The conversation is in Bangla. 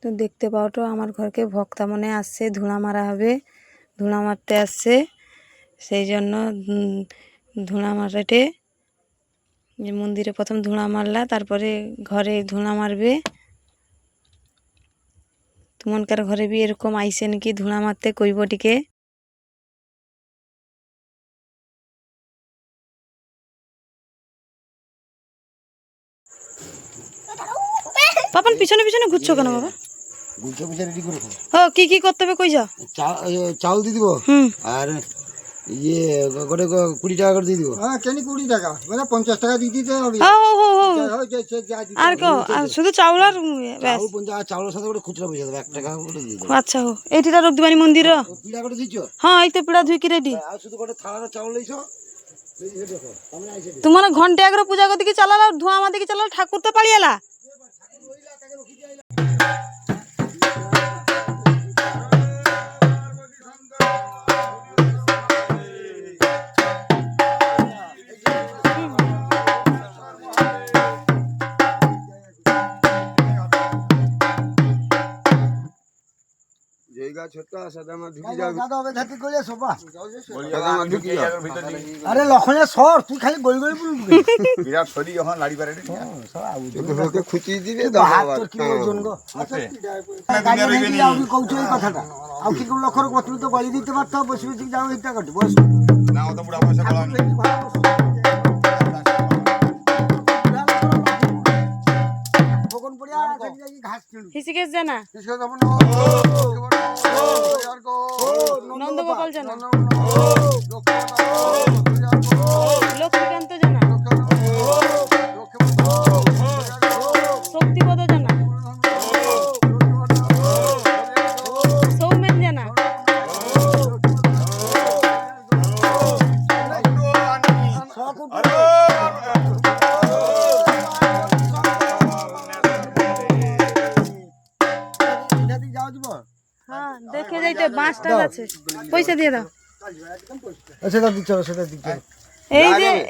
তো দেখতে পাও তো আমার ঘরকে ভক্তা মনে আসছে, ধুলা মারা হবে, ধুলা মারতে আসছে। সেই জন্য ধুলা মারাটে মন্দিরে প্রথম ধুলা মারলা, তারপরে ঘরে ধুলা মারবে। তোমানকার ঘরে বি এরকম আইসে নাকি ধুলা মারতে কৈবটিকে? পাপন পিছনে পিছনে ঘুরছো কেন বাবা? ও কি কি করতে হবে কই যাও? চাউল দিয়ে দিব আর ইয়ে গোটে 20 টাকা করে দিয়ে দিব। হ্যাঁ কেন 20 টাকা মানে 50 টাকা দিয়ে দিতে হবে। আর কো শুধু চাউল আর ব্যাস? চাউলের সাথে করে খুচরা পয়সা দেব 1 টাকা করে দিয়ে দেব। আচ্ছা হো এইটা রক্তিবাণী মন্দির পিড়া করে দিছো? হ্যাঁ এই তো পিড়া ধুই কি রেডি। আর শুধু গোটে থালার চাউল লইছো। তোমার ঘন্টা এগারো পূজা করতে কি চালালো, ধোঁয়া আমাদের কি চালালো, ঠাকুর তো পালিয়েলা। আরে লক্ষণে সর তুই খালি গলি গলি বিরাট শরীর যখন লাড়ি পারে খুচি দিবে তোর কি ওজন গো? কৌছো এই কথাটা আর কি লক্ষর তুমি তো গলি দিতে পারতো, বসে বসে যাও এইটা কাটে বস না অত বুড়া পয়সা বলা হিসিকেশ জানা, নন্দগোপাল জানা, লক্ষ্মীকান্ত জানা, শক্তিপদ জানা, সৌমেন জানা, হ্যাঁ দেখে যাইতে বাঁশটা আছে, পয়সা দিয়ে দাও। সেটা দিচ্ছ সেটা দিচ্ছ এই যে